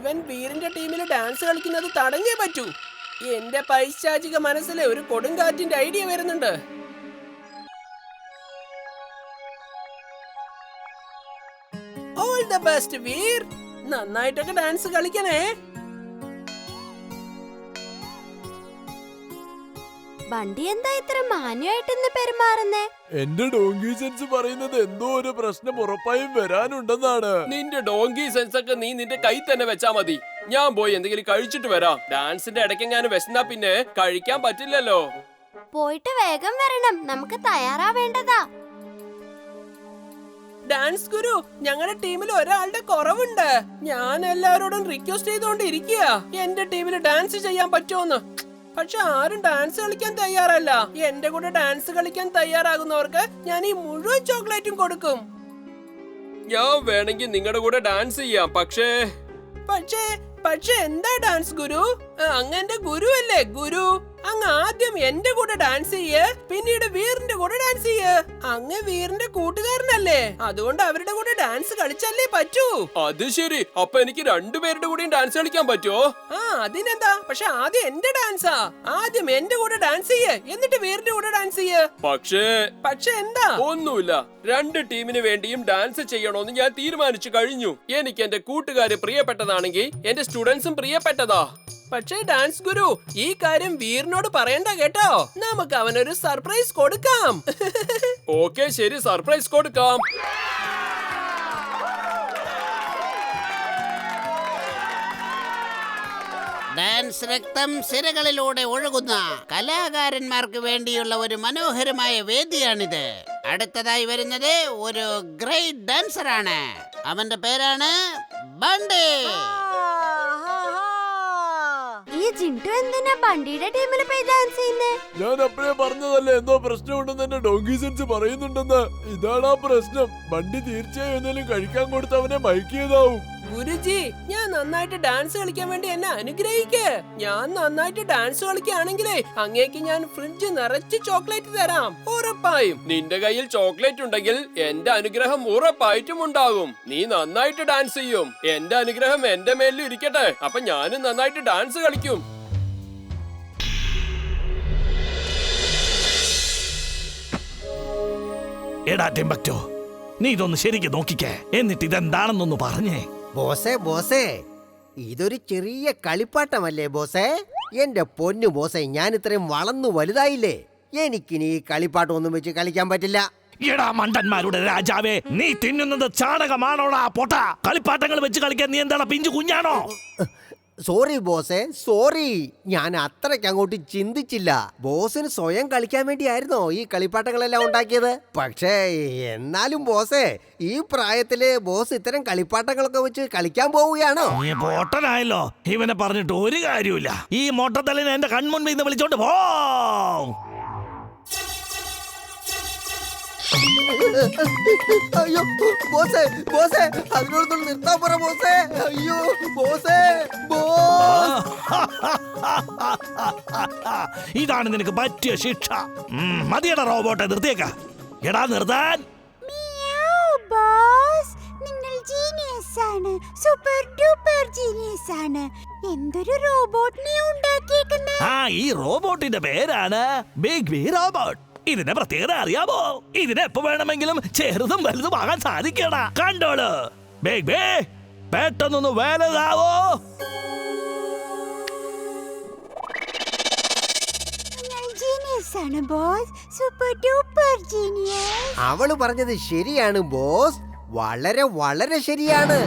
ഇവൻ വീറിന്റെ ടീമിൽ ഡാൻസ് കളിക്കുന്നത് തടഞ്ഞേ പറ്റൂ. എന്റെ പൈശാചിക മനസ്സിലെ ഒരു കൊടുങ്കാറ്റിന്റെ ഐഡിയ വരുന്നുണ്ട്. ഓൾ ദ ബെസ്റ്റ് വീർ, നന്നായിട്ടൊക്കെ ഡാൻസ് കളിക്കണേ. ബണ്ടി എന്താ ഇത്ര മാന്യമായിട്ടെന്ന് പെരുമാറുന്നേ? എന്റെ ഡോങ്കി സെൻസ് പറയുന്നത് എന്തോ ഒരു പ്രശ്നം ഉറപ്പായും വരാനുണ്ടെന്നാണ്. നിന്റെ ഡോങ്കി സെൻസ് ഒക്കെ നീ നിന്റെ കൈ തന്നെ വെച്ചാ മതി. ഞാൻ പോയി എന്തെങ്കിലും കഴിച്ചിട്ട് വരാം. ഡാൻസിന്റെ ഇടയ്ക്കെങ്ങാനും വിശന്നാ പിന്നെ കഴിക്കാൻ പറ്റില്ലല്ലോ. പോയിട്ട് വേഗം വരണം, നമുക്ക് തയ്യാറാവേണ്ടതാ. ഡാൻസ് ഗുരു, ഞങ്ങളുടെ ടീമിൽ ഒരാളുടെ കുറവുണ്ട്. ഞാൻ എല്ലാവരോടും റിക്വസ്റ്റ് ചെയ്തോണ്ടിരിക്കുക എന്റെ ടീമിൽ ഡാൻസ് ചെയ്യാൻ പറ്റുമോന്ന്. പക്ഷെ ആരും ഡാൻസ് കളിക്കാൻ തയ്യാറല്ല. എന്റെ കൂടെ ഡാൻസ് കളിക്കാൻ തയ്യാറാകുന്നവർക്ക് ഞാൻ ഈ മുഴുവൻ ചോക്ലേറ്റും കൊടുക്കും. ഞാൻ വേണമെങ്കിൽ നിങ്ങളുടെ കൂടെ ഡാൻസ് ചെയ്യാം. പക്ഷേ എന്താ ഡാൻസ് ഗുരു? അങ്ങന്റെ ഗുരു അല്ലേ ഗുരു? അങ്ങ് ആദ്യം എന്റെ കൂടെ ഡാൻസ് ചെയ്യ്, പിന്നീട് വീറിന്റെ കൂടെ ഡാൻസ് ചെയ്യ്. അങ്ങ് വീറിന്റെ കൂട്ടുകാരനല്ലേ, അതുകൊണ്ട് അവരുടെ കൂടെ ഡാൻസ് കളിച്ചല്ലേ പറ്റൂ. അത് ശരി, അപ്പൊ എനിക്ക് രണ്ടുപേരുടെ കൂടെയും ഡാൻസ് കളിക്കാൻ പറ്റുമോ? അതിനെന്താ, പക്ഷെ ആദ്യം എന്റെ ഡാൻസാ. ആദ്യം എന്റെ കൂടെ ഡാൻസ് ചെയ്യ്, എന്നിട്ട് വീറിന്റെ കൂടെ ഡാൻസ് ചെയ്യ്. പക്ഷേ എന്താ? ഒന്നുമില്ല, രണ്ട് ടീമിന് വേണ്ടിയും ഡാൻസ് ചെയ്യണോന്ന് ഞാൻ തീരുമാനിച്ചു കഴിഞ്ഞു. എനിക്ക് എന്റെ കൂട്ടുകാര് പ്രിയപ്പെട്ടതാണെങ്കിൽ എന്റെ സ്റ്റുഡൻസും പ്രിയപ്പെട്ടതാ. പക്ഷേ ഡാൻസ് ഗുരു, ഈ കാര്യം വീറിനോട് പറയണ്ട കേട്ടോ. നമുക്ക് അവനൊരു സർപ്രൈസ് കൊടുക്കാം. ഓക്കെ ശരി, സർപ്രൈസ് കൊടുക്കാം. ഡാൻസ് രക്തം സിരകളിലൂടെ ഒഴുകുന്ന കലാകാരന്മാർക്ക് വേണ്ടിയുള്ള ഒരു മനോഹരമായ വേദിയാണിത്. അടുത്തതായി വരുന്നത് ഒരു ഗ്രേറ്റ് ഡാൻസറാണ്. അവന്റെ പേരാണ് ബണ്ടി. ഈ ജിൻഡു എന്തിനാ ബണ്ടിയുടെ ടീമിൽ പോയി ഡാൻസ് ചെയ്യുന്നേ? ഞാൻ അപ്പഴേ പറഞ്ഞതല്ലേ എന്തോ പ്രശ്നമുണ്ടെന്ന് എന്റെ ഡോങ്കി സെൻസ് പറയുന്നുണ്ടെന്ന്. ഇതാണാ പ്രശ്നം. ബണ്ടി തീർച്ചയായും എന്തെങ്കിലും കഴിക്കാൻ കൊടുത്ത് അവനെ മയക്കിയതാവും. ഗുരുജി, ഞാൻ നന്നായിട്ട് ഡാൻസ് കളിക്കാൻ വേണ്ടി എന്നെ അനുഗ്രഹിക്ക്. ഞാൻ നന്നായിട്ട് ഡാൻസ് കളിക്കുകയാണെങ്കിലേ അങ്ങേക്ക് ഞാൻ ഫ്രിഡ്ജ് നിറച്ച് ചോക്ലേറ്റ് തരാം. ഉറപ്പായും നിന്റെ കയ്യിൽ ചോക്ലേറ്റ് ഉണ്ടെങ്കിൽ എന്റെ അനുഗ്രഹം ഉറപ്പായിട്ടും ഉണ്ടാകും. നീ നന്നായിട്ട് ഡാൻസ് ചെയ്യും. എന്റെ അനുഗ്രഹം എന്റെ മേലിൽ ഇരിക്കട്ടെ. അപ്പൊ ഞാനും നന്നായിട്ട് ഡാൻസ് കളിക്കും. എടാ ടിംബക്ടോ, നീ ഇതൊന്ന് ശരിക്കും നോക്കിക്കേ, എന്നിട്ട് ഇതെന്താണെന്നൊന്ന് പറഞ്ഞേ. ബോസേ, ഇതൊരു ചെറിയ കളിപ്പാട്ടമല്ലേ ബോസേ? എന്റെ പൊന്നു ബോസേ, ഞാൻ ഇത്രയും വളർന്നു വലുതായില്ലേ, എനിക്കിനി ഈ കളിപ്പാട്ടം ഒന്നും വെച്ച് കളിക്കാൻ പറ്റില്ല. എടാ മണ്ടന്മാരുടെ രാജാവേ, നീ തിന്നുന്നത് ചാണകമാണോടാ പൊട്ട? കളിപ്പാട്ടങ്ങൾ വെച്ച് കളിക്കാൻ നീ എന്താണ് പിഞ്ചു കുഞ്ഞാണോ? Sorry ബോസേ, sorry. ഞാൻ അത്രയ്ക്ക് അങ്ങോട്ട് ചിന്തിച്ചില്ല. ബോസിന് സ്വയം കളിക്കാൻ വേണ്ടിയായിരുന്നോ ഈ കളിപ്പാട്ടങ്ങളെല്ലാം ഉണ്ടാക്കിയത്? പക്ഷേ എന്നാലും ബോസേ, ഈ പ്രായത്തില് ബോസ് ഇത്തരം കളിപ്പാട്ടങ്ങളൊക്കെ വെച്ച് കളിക്കാൻ പോവുകയാണോ? നീ പൊട്ടനായല്ലോ. ഇവനെ പറഞ്ഞിട്ട് ഒരു കാര്യമില്ല. ഈ മൊട്ടത്തലിനെ എന്റെ കൺമുൻപിൽ നിന്ന് വിളിച്ചോണ്ട് പോ. അയ്യോ ബോസേ, അതിനോടൊന്നും നിർത്താൻ പറ ബോസേ. അയ്യോ ബോസേ, ഇതാണ് നിനക്ക് പറ്റിയ ശിക്ഷ. മതിയടാ റോബോട്ടെ, നിർത്തിയേക്ക. എടാ നിർത്താൻ. സൂപ്പർ ഡൂപ്പർ ജീനിയസ് ആണ്. എന്തൊരു റോബോട്ടിനെ ഉണ്ടാക്കിയേക്കുന്നേ. ഈ റോബോട്ടിന്റെ പേരാണ് ബിഗ് ബി റോബോട്ട്. ഇതിന്റെ പ്രത്യേകത അറിയാമോ? ഇതിന് എപ്പോ വേണമെങ്കിലും ചെറുതും വലുതും ആകാൻ സാധിക്കടാ. കണ്ടോളൂ ബിഗ് ബി, പെട്ടെന്നൊന്ന് വലുതാവോ. അവള് പറഞ്ഞത് ശരിയാണ് ബോസ്, വളരെ വളരെ ശരിയാണ്.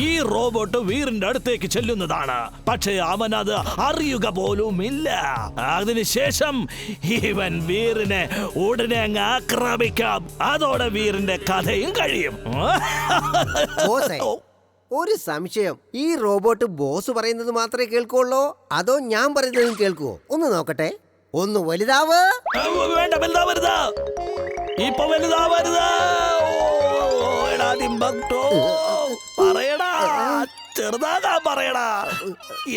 ഈ റോബോട്ട് വീറിന്റെ അടുത്തേക്ക് ചെല്ലുന്നതാണ്. പക്ഷേ അവൻ അത് അറിയുക പോലുമില്ല. അതിനുശേഷം ഇവൻ വീറിനെ ഉടനെ അങ്ങ് ആക്രമിക്കാം. അതോടെ വീറിന്റെ കഥയും കഴിയും. ഒരു സംശയം, ഈ റോബോട്ട് ബോസ് പറയുന്നത് മാത്രമേ കേൾക്കുള്ളൂ, അതോ ഞാൻ പറയുന്നതും കേൾക്കുവോ? ഒന്ന് നോക്കട്ടെ. ഒന്ന് വലുതാവ്. വേണ്ട, വലുതാവരുത്. ഇപ്പൊ വലുതാവരുത്. പറയടാ, ചെറുതാകാ പറയടാ.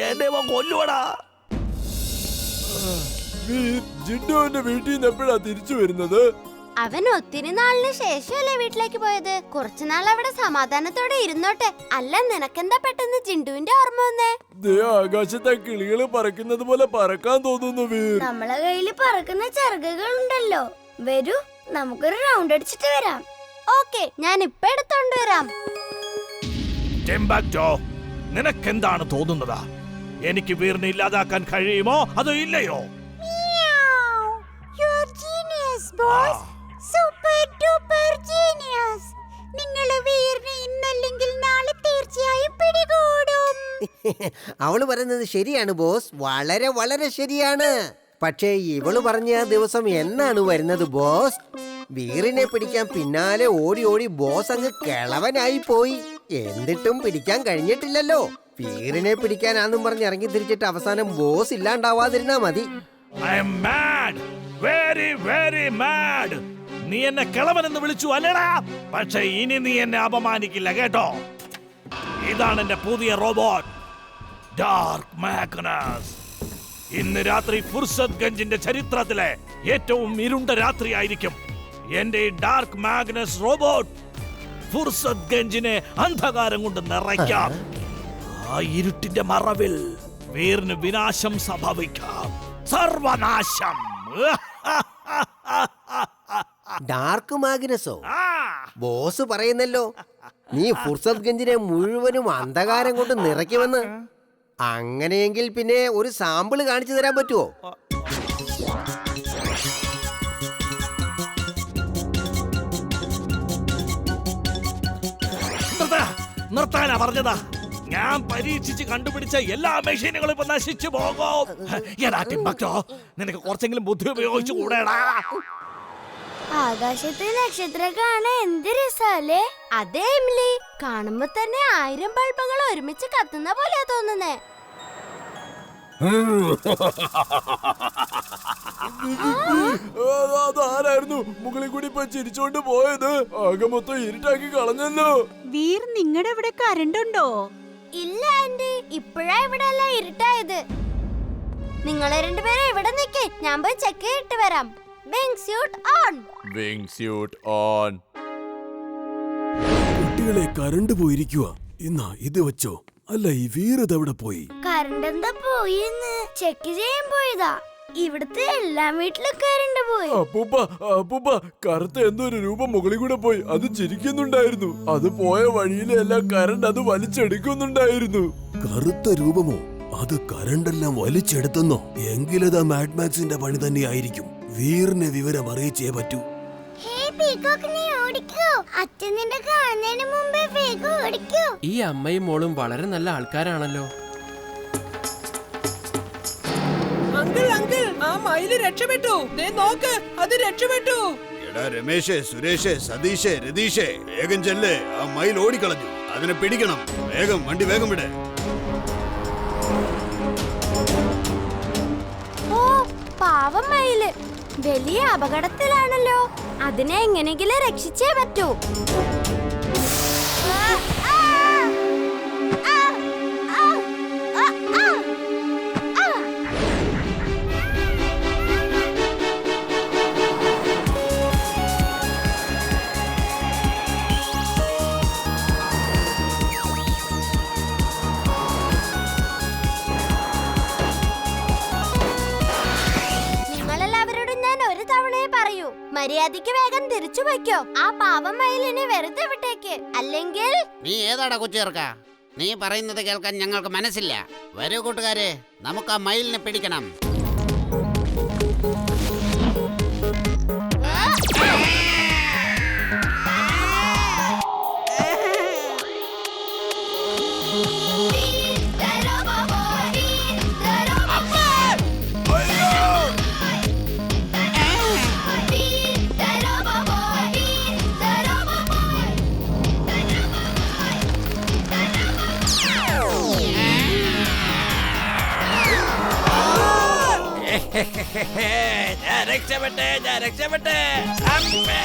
എന്നെ കൊല്ലുവടാ. ജിൻഡുവിന്റെ വീട്ടിൽ നിന്ന് എപ്പോഴാ തിരിച്ചു വരുന്നത്? അവൻ ഒത്തിരി നാളിന് ശേഷമല്ലേ വീട്ടിലേക്ക് പോയത്. കുറച്ചുനാൾ അവിടെ സമാധാനത്തോടെ ഇരുന്നോട്ടെ. അല്ല, നിനക്കെന്താ പെട്ടെന്ന് ജിണ്ടുവിന്റെ ഓർമ്മ വന്നേ? ആകാശത്തെ കിളികള് പറക്കുന്നത് പോലെ പറക്കാൻ തോന്നുന്നു വീർ. നമ്മളെ കയ്യില് പറക്കുന്ന ചിറകുകൾ ഉണ്ടല്ലോ. വരൂ, നമുക്കൊരു റൗണ്ട് അടിച്ചിട്ട് വരാം. ഓക്കെ, ഞാൻ ഇപ്പൊ എടുത്തോണ്ട് വരാം. ടിംബക്ടോ, നിനക്കെന്താണ് തോന്നുന്നത്? എനിക്ക് വീറിനെ ഇല്ലാതാക്കാൻ കഴിയുമോ അതോ ഇല്ലയോ? അവള് പറയുന്നത് ശരിയാണ് ബോസ്, വളരെ വളരെ ശരിയാണ്. പക്ഷേ ഇവള് പറഞ്ഞ ആ ദിവസം എന്നാണ് വരുന്നത് ബോസ്? വീറിനെ പിടിക്കാൻ പിന്നാലെ ഓടി ഓടി ബോസ് അങ്ങ് കിളവനായി പോയി. എന്നിട്ടും പിടിക്കാൻ കഴിഞ്ഞിട്ടില്ലല്ലോ. വീറിനെ പിടിക്കാനാന്നും പറഞ്ഞ് ഇറങ്ങി തിരിച്ചിട്ട് അവസാനം ബോസ് ഇല്ലാണ്ടാവാതിരുന്നാ മതി. I am mad. Very, very mad. നീ എന്നെ കിളവനെന്ന് വിളിച്ചു അല്ലടാ. പക്ഷെ ഇനി നീ എന്നെ അപമാനിക്കില്ല കേട്ടോ. ഇതാണ് എന്റെ പുതിയ റോബോട്ട്, ഡാർക്ക് മാഗ്നസ്. ഇന്ന് രാത്രി ഫുർസത് ഗഞ്ചിന്റെ ചരിത്രത്തിലെ ഏറ്റവും ഇരുണ്ട രാത്രിയായിരിക്കും. എന്റെ ഈ ഡാർക്ക് മാഗ്നസ് റോബോട്ട് ഫുർസത് ഗഞ്ചിനെ അന്ധകാരം കൊണ്ട് നിറയ്ക്കാം. ആ ഇരുട്ടിന്റെ മറവിൽ വീറിന് വിനാശം സംഭവിക്കാം. സർവനാശം. ഡാർക്ക് മാഗ്നസോ? ബോസ് പറയുന്നല്ലോ നീ ഫുർസത് ഗഞ്ചിനെ മുഴുവനും അന്ധകാരം കൊണ്ട് നിറയ്ക്കുമെന്ന്. അങ്ങനെയെങ്കിൽ പിന്നെ ഒരു സാമ്പിള് കാണിച്ചു തരാൻ പറ്റുമോ? നിർത്താനാ പറഞ്ഞതാ. ഞാൻ പരീക്ഷിച്ച് കണ്ടുപിടിച്ച എല്ലാ മെഷീനുകളും ഇപ്പൊ നശിച്ചു പോകും. എടാ ടിംബക്ടോ, നിനക്ക് കുറച്ചെങ്കിലും ബുദ്ധി ഉപയോഗിച്ചു കൂടെടാ. ആകാശത്തെ നക്ഷത്രം കാണാൻ എന്ത് രസല്ലേ? അതെ എമിലി, കാണുമ്പോ തന്നെ 1000 ബൾബുകൾ ഒരുമിച്ച് കത്തുന്ന പോലെയാ തോന്നുന്നേ. അതാരായിരുന്നു മുകളിൽ കൂടി ഇപ്പൊ ചിരിച്ചോണ്ട് പോയത്? ആകെ മൊത്തം ഇരുട്ടാക്കി കളഞ്ഞല്ലോ. വീർ, നിങ്ങളുടെ ഇവിടെ കറണ്ട് ഉണ്ടോ? ഇല്ല ആന്റി, ഇപ്പോഴാ ഇവിടെ എല്ലാം ഇരുട്ടായത്. നിങ്ങളെ രണ്ടുപേരും ഇവിടെ നിൽക്കേ, ഞാൻ പോയി ചെക്ക് ചെയ്തിട്ട് വരാം. Wing suit on. Wing suit on. കുട്ടികളെ കറണ്ട് പോയിരിക്കുക. ഇന്നാ ഇത് വെച്ചോ. അല്ല, ഈ വീർ എവിടെ പോയി? കറണ്ട് എന്താ പോയിന്ന് ചെക്ക് ചെയ്യാൻ പോയതാ. ഇവിടുത്തെ എല്ലാ വീട്ടിലും കറണ്ട് പോയി. അപ്പൂപ്പ കറുത്ത എന്തോ ഒരു രൂപം മുകളിൽ കൂടെ പോയി. അത് ചിരിക്കുന്നുണ്ടായിരുന്നു. അത് പോയ വഴിയിലെല്ലാം കറണ്ട് അത് വലിച്ചെടുക്കുന്നുണ്ടായിരുന്നു. കറുത്ത രൂപമോ? അത് കറണ്ടെല്ലാം വലിച്ചെടുത്തെന്നോ? എങ്കിലതാ മാഡ്മാക്സിന്റെ പണി തന്നെയായിരിക്കും. വീറിനെ വിവരം അറിയിച്ചേ പറ്റൂ. ഈ അമ്മയും മോളും വളരെ നല്ല ആൾക്കാരാണല്ലോ. അങ്കിൾ അങ്കിൾ, ആ മയില് രക്ഷപ്പെട്ടു. ദേ നോക്ക്, അത് രക്ഷപ്പെട്ടു. എടാ രമേശേ, സുരേഷേ, സതീഷേ, രതീഷേ, വേഗം ചെല്ലേ. ആ മയിൽ ഓടിക്കളഞ്ഞു. അതിനെ പിടിക്കണം. വേഗം വണ്ടി വേഗം വിടേ. ഓ പാവം മയില്, വലിയ അപകടത്തിലാണല്ലോ. അതിനെ എങ്ങനെയെങ്കിലും രക്ഷിച്ചേ പറ്റൂ. മര്യാദയ്ക്ക് വേഗം തിരിച്ചു വയ്ക്കോ. ആ പാവം മയിലിനെ വെറുതെ വിട്ടേക്ക്, അല്ലെങ്കിൽ. നീ ഏതാടാ കൊച്ചുചേർക്ക? നീ പറയുന്നത് കേൾക്കാൻ ഞങ്ങൾക്ക് മനസ്സില്ല. വരൂ കൂട്ടുകാരെ, നമുക്ക് ആ മയിലിനെ പിടിക്കണം. ഞാൻ രക്ഷപ്പെട്ടെ. അമ്മേ,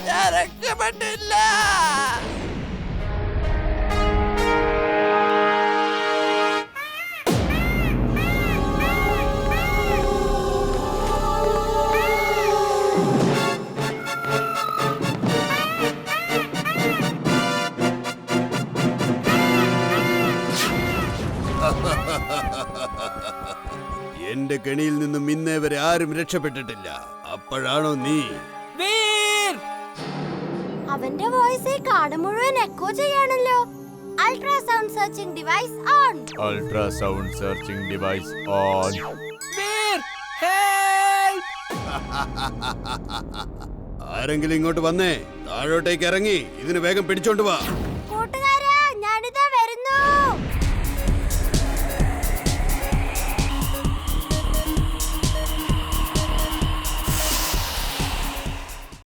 ഞാൻ രക്ഷപ്പെട്ടില്ല. എന്റെ കെണിയിൽ നിന്നും ഇന്നേ വരെ ആരും രക്ഷപ്പെട്ടിട്ടില്ല. അപ്പോഴാണോ നീ? വീർ! അവന്റെ വോയിസ് ഈ കാട് മുഴുവൻ എക്കോ ചെയ്യാണല്ലോ. Ultrasound searching device on. Ultrasound searching device on. Veer! Help! ആരെങ്കിലും ഇങ്ങോട്ട് വന്നേ, താഴോട്ടേക്ക് ഇറങ്ങി ഇതിന് വേഗം പിടിച്ചോണ്ട് വാ.